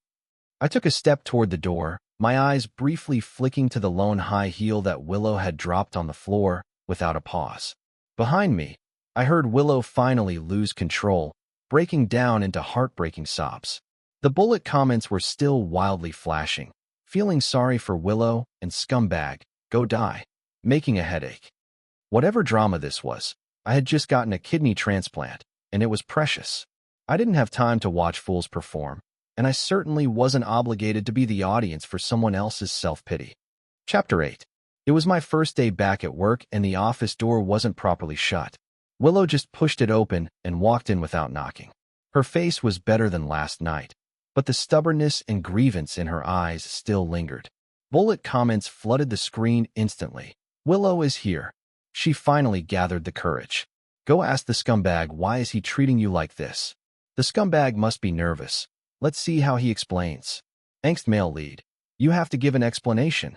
I took a step toward the door, my eyes briefly flicking to the lone high heel that Willow had dropped on the floor without a pause. Behind me, I heard Willow finally lose control, breaking down into heartbreaking sobs. The bullet comments were still wildly flashing, feeling sorry for Willow and scumbag, go die, making a headache. Whatever drama this was, I had just gotten a kidney transplant, and it was precious. I didn't have time to watch fools perform, and I certainly wasn't obligated to be the audience for someone else's self-pity. Chapter 8. It was my first day back at work and the office door wasn't properly shut. Willow just pushed it open and walked in without knocking. Her face was better than last night, but the stubbornness and grievance in her eyes still lingered. Bullet comments flooded the screen instantly. Willow is here. She finally gathered the courage. Go ask the scumbag why is he treating you like this. The scumbag must be nervous. Let's see how he explains. Angst male lead. You have to give an explanation.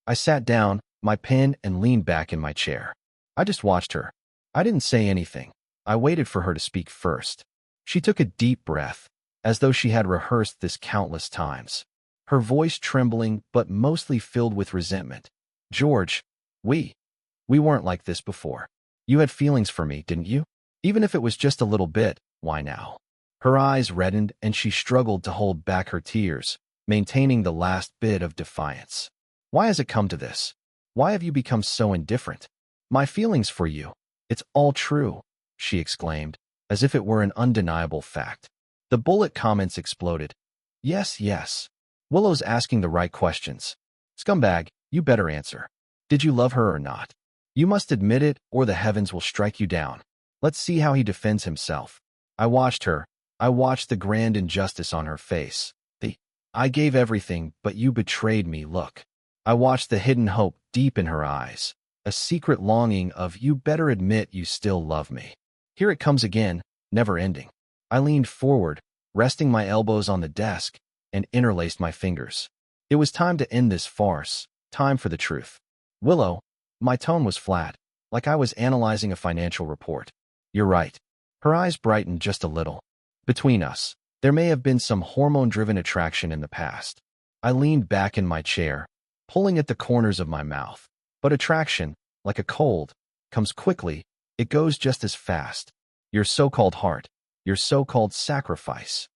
I sat down, my pen, and leaned back in my chair. I just watched her. I didn't say anything. I waited for her to speak first. She took a deep breath, as though she had rehearsed this countless times. Her voice trembling, but mostly filled with resentment. George, we weren't like this before. You had feelings for me, didn't you? Even if it was just a little bit, why now? Her eyes reddened and she struggled to hold back her tears, maintaining the last bit of defiance. Why has it come to this? Why have you become so indifferent? My feelings for you. It's all true, she exclaimed, as if it were an undeniable fact. The bullet comments exploded. Yes, yes. Willow's asking the right questions. Scumbag, you better answer. Did you love her or not? You must admit it or the heavens will strike you down. Let's see how he defends himself. I watched her. I watched the grand injustice on her face. I gave everything, but you betrayed me look. I watched the hidden hope deep in her eyes, a secret longing of you better admit you still love me. Here it comes again, never ending. I leaned forward, resting my elbows on the desk, and interlaced my fingers. It was time to end this farce, time for the truth. Willow, my tone was flat, like I was analyzing a financial report. You're right. Her eyes brightened just a little. Between us, there may have been some hormone-driven attraction in the past. I leaned back in my chair, pulling at the corners of my mouth. But attraction, like a cold, comes quickly, it goes just as fast. Your so-called heart, your so-called sacrifice.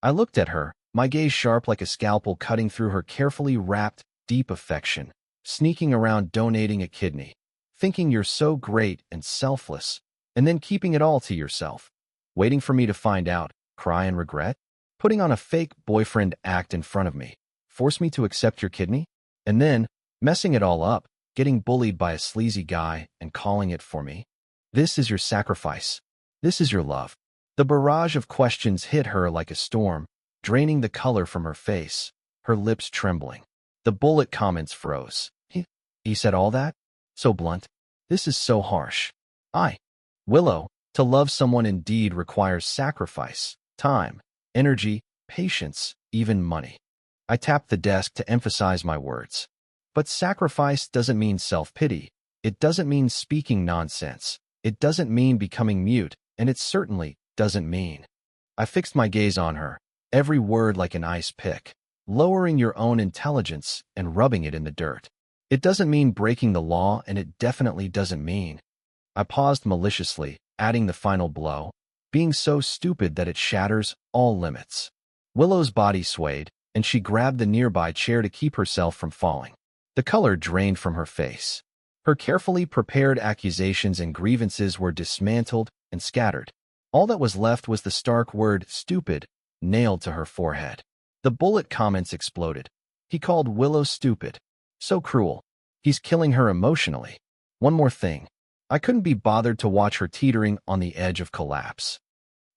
I looked at her, my gaze sharp like a scalpel cutting through her carefully wrapped, deep affection, sneaking around donating a kidney, thinking you're so great and selfless, and then keeping it all to yourself, waiting for me to find out, cry and regret, putting on a fake boyfriend act in front of me, force me to accept your kidney, and then, messing it all up, getting bullied by a sleazy guy and calling it for me. This is your sacrifice. This is your love. The barrage of questions hit her like a storm, draining the color from her face, her lips trembling. The bullet comments froze. He said all that? So blunt. This is so harsh. Willow, to love someone indeed requires sacrifice, time, energy, patience, even money. I tapped the desk to emphasize my words. But sacrifice doesn't mean self-pity. It doesn't mean speaking nonsense. It doesn't mean becoming mute, and it certainly doesn't mean. I fixed my gaze on her, every word like an ice pick, lowering your own intelligence and rubbing it in the dirt. It doesn't mean breaking the law, and it definitely doesn't mean. I paused maliciously, adding the final blow, being so stupid that it shatters all limits. Willow's body swayed, and she grabbed the nearby chair to keep herself from falling. The color drained from her face. Her carefully prepared accusations and grievances were dismantled and scattered. All that was left was the stark word "stupid" nailed to her forehead. The bullet comments exploded. He called Willow stupid. So cruel. He's killing her emotionally. One more thing. I couldn't be bothered to watch her teetering on the edge of collapse.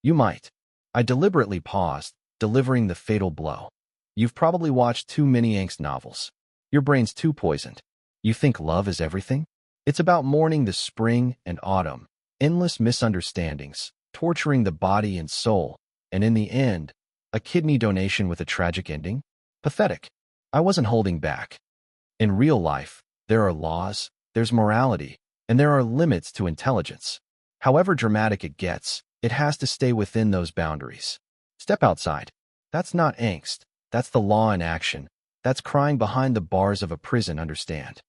You might. I deliberately paused, delivering the fatal blow. You've probably watched too many angst novels. Your brain's too poisoned. You think love is everything? It's about mourning the spring and autumn, endless misunderstandings, torturing the body and soul, and in the end, a kidney donation with a tragic ending? Pathetic. I wasn't holding back. In real life, there are laws, there's morality, and there are limits to intelligence. However dramatic it gets, it has to stay within those boundaries. Step outside. That's not angst. That's the law in action. That's crying behind the bars of a prison, understand?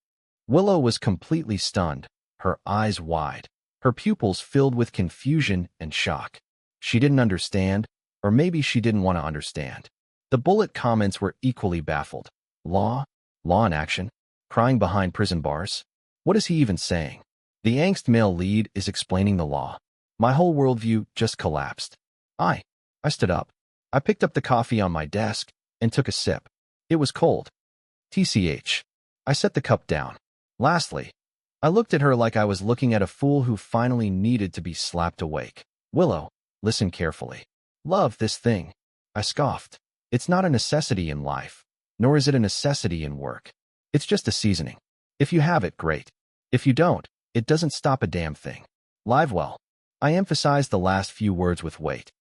Willow was completely stunned, her eyes wide, her pupils filled with confusion and shock. She didn't understand, or maybe she didn't want to understand. The bullet comments were equally baffled. Law? Law in action? Crying behind prison bars? What is he even saying? The angst male lead is explaining the law. My whole worldview just collapsed. I stood up. I picked up the coffee on my desk and took a sip. It was cold. TCH. I set the cup down. Lastly, I looked at her like I was looking at a fool who finally needed to be slapped awake. Willow, listen carefully. Love this thing. I scoffed. It's not a necessity in life, nor is it a necessity in work. It's just a seasoning. If you have it, great. If you don't, it doesn't stop a damn thing. Live well. I emphasized the last few words with weight.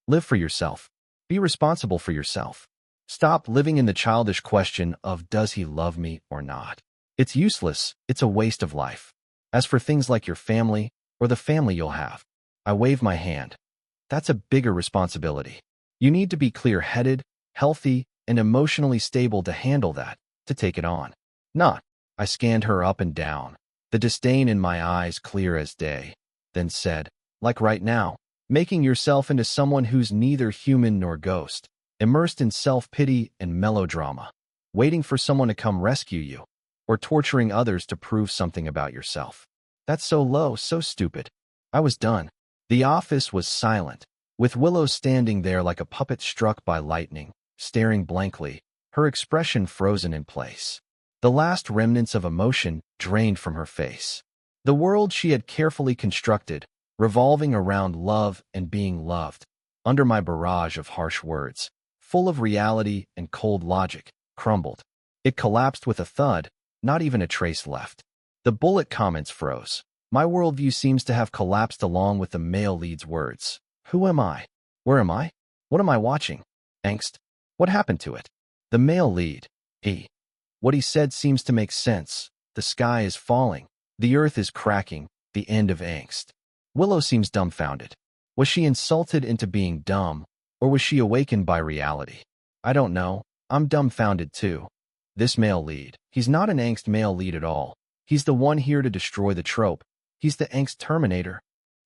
Live for yourself. Be responsible for yourself. Stop living in the childish question of does he love me or not. It's useless. It's a waste of life. As for things like your family or the family you'll have, I wave my hand. That's a bigger responsibility. You need to be clear-headed, healthy, and emotionally stable to handle that, to take it on. Not. I scanned her up and down, the disdain in my eyes clear as day, then said, like right now, making yourself into someone who's neither human nor ghost, immersed in self-pity and melodrama, waiting for someone to come rescue you, or torturing others to prove something about yourself. That's so low, so stupid. I was done. The office was silent, with Willow standing there like a puppet struck by lightning, staring blankly, her expression frozen in place. The last remnants of emotion drained from her face. The world she had carefully constructed, revolving around love and being loved, under my barrage of harsh words, full of reality and cold logic, crumbled. It collapsed with a thud, not even a trace left. The bullet comments froze. My worldview seems to have collapsed along with the male lead's words. Who am I? Where am I? What am I watching? Angst? What happened to it? The male lead. What he said seems to make sense. The sky is falling. The earth is cracking. The end of angst. Willow seems dumbfounded. Was she insulted into being dumb, or was she awakened by reality? I don't know. I'm dumbfounded too. This male lead. He's not an angst male lead at all. He's the one here to destroy the trope. He's the angst terminator.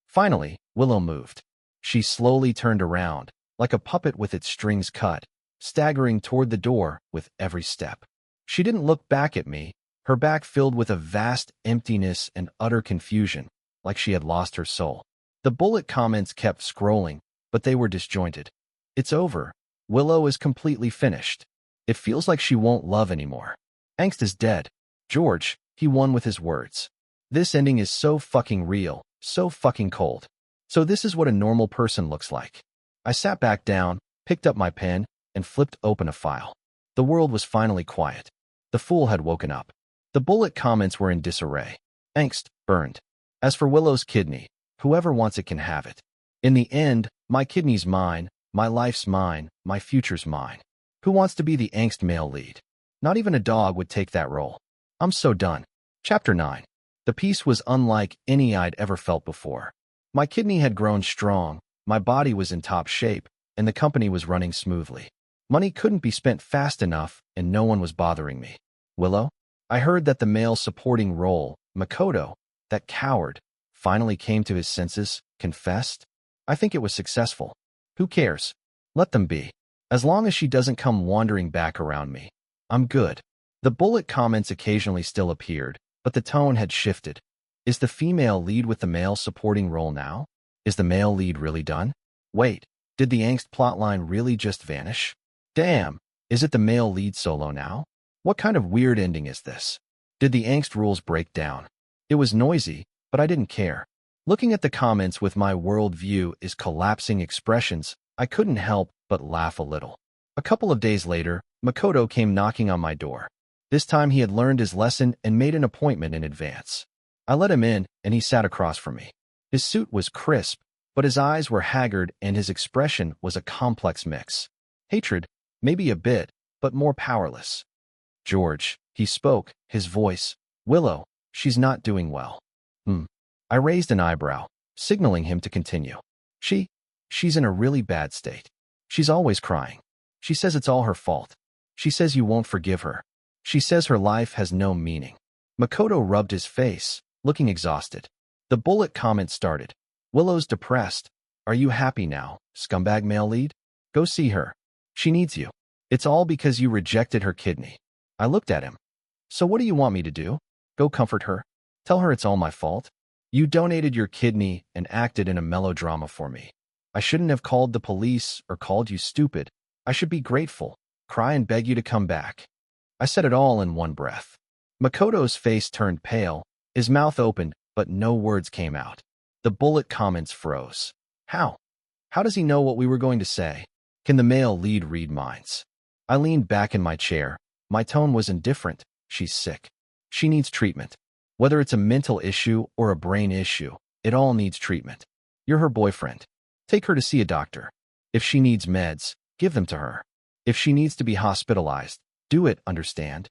Finally, Willow moved. She slowly turned around, like a puppet with its strings cut, staggering toward the door with every step. She didn't look back at me, her back filled with a vast emptiness and utter confusion, like she had lost her soul. The bullet comments kept scrolling, but they were disjointed. It's over. Willow is completely finished. It feels like she won't love anymore. Angst is dead. George, he won with his words. This ending is so fucking real, so fucking cold. So this is what a normal person looks like. I sat back down, picked up my pen, and flipped open a file. The world was finally quiet. The fool had woken up. The bullet comments were in disarray. Angst, burned. As for Willow's kidney, whoever wants it can have it. In the end, my kidney's mine, my life's mine, my future's mine. Who wants to be the angst male lead? Not even a dog would take that role. I'm so done. Chapter 9. The peace was unlike any I'd ever felt before. My kidney had grown strong, my body was in top shape, and the company was running smoothly. Money couldn't be spent fast enough, and no one was bothering me. Willow? I heard that the male supporting role, Makoto, that coward, finally came to his senses, confessed. I think it was successful. Who cares? Let them be. As long as she doesn't come wandering back around me, I'm good. The bullet comments occasionally still appeared, but the tone had shifted. Is the female lead with the male supporting role now? Is the male lead really done? Wait, did the angst plotline really just vanish? Damn, is it the male lead solo now? What kind of weird ending is this? Did the angst rules break down? It was noisy, but I didn't care. Looking at the comments with my worldview is collapsing expressions, I couldn't help but laugh a little. A couple of days later, Makoto came knocking on my door. This time he had learned his lesson and made an appointment in advance. I let him in, and he sat across from me. His suit was crisp, but his eyes were haggard and his expression was a complex mix. Hatred, maybe a bit, but more powerless. George, he spoke, his voice. Willow, she's not doing well. I raised an eyebrow, signaling him to continue. She's in a really bad state. She's always crying. She says it's all her fault. She says you won't forgive her. She says her life has no meaning. Makoto rubbed his face, looking exhausted. The bullet comment started. Willow's depressed. Are you happy now, scumbag male lead? Go see her. She needs you. It's all because you rejected her kidney. I looked at him. So what do you want me to do? Go comfort her? Tell her it's all my fault? You donated your kidney and acted in a melodrama for me. I shouldn't have called the police or called you stupid. I should be grateful, cry and beg you to come back. I said it all in one breath. Makoto's face turned pale, his mouth opened, but no words came out. The bullet comments froze. How? How does he know what we were going to say? Can the male lead read minds? I leaned back in my chair. My tone was indifferent. She's sick. She needs treatment. Whether it's a mental issue or a brain issue, it all needs treatment. You're her boyfriend. Take her to see a doctor. If she needs meds, give them to her. If she needs to be hospitalized, do it, understand?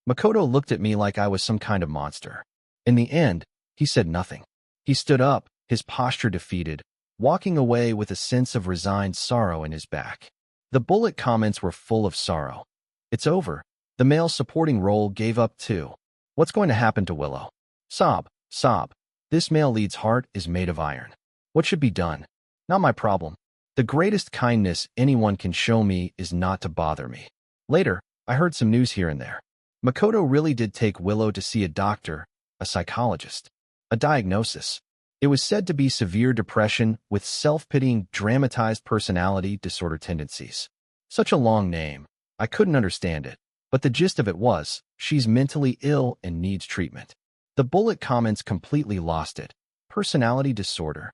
Makoto looked at me like I was some kind of monster. In the end, he said nothing. He stood up, his posture defeated, walking away with a sense of resigned sorrow in his back. The bullet comments were full of sorrow. It's over. The male supporting role gave up too. What's going to happen to Willow? Sob, sob. This male lead's heart is made of iron. What should be done? Not my problem. The greatest kindness anyone can show me is not to bother me. Later, I heard some news here and there. Makoto really did take Willow to see a doctor, a psychologist. A diagnosis. It was said to be severe depression with self-pitying, dramatized personality disorder tendencies. Such a long name. I couldn't understand it. But the gist of it was, she's mentally ill and needs treatment. The bullet comments completely lost it. Personality disorder.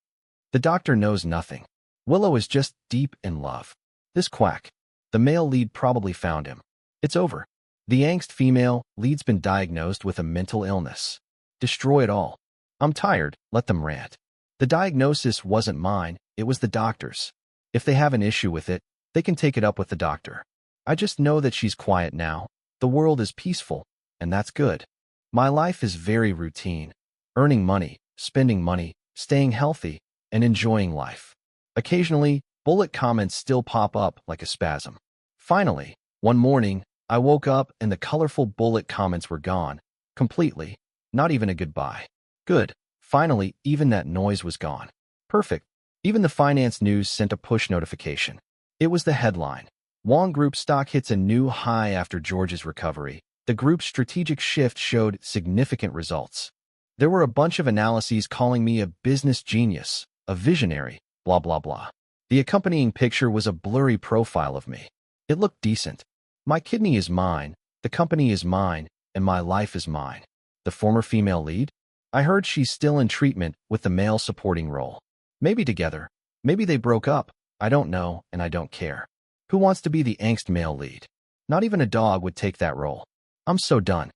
The doctor knows nothing. Willow is just deep in love. This quack. The male lead probably found him. It's over. The angst female lead's been diagnosed with a mental illness. Destroy it all. I'm tired, let them rant. The diagnosis wasn't mine, it was the doctor's. If they have an issue with it, they can take it up with the doctor. I just know that she's quiet now. The world is peaceful, and that's good. My life is very routine. Earning money, spending money, staying healthy, and enjoying life. Occasionally, bullet comments still pop up like a spasm. Finally, one morning, I woke up and the colorful bullet comments were gone. Completely. Not even a goodbye. Good. Finally, even that noise was gone. Perfect. Even the finance news sent a push notification. It was the headline. Wong Group stock hits a new high after George's recovery. The group's strategic shift showed significant results. There were a bunch of analyses calling me a business genius, a visionary, blah blah blah. The accompanying picture was a blurry profile of me. It looked decent. My kidney is mine, the company is mine, and my life is mine. The former female lead? I heard she's still in treatment with the male supporting role. Maybe together. Maybe they broke up. I don't know, and I don't care. Who wants to be the angst male lead? Not even a dog would take that role. I'm so done.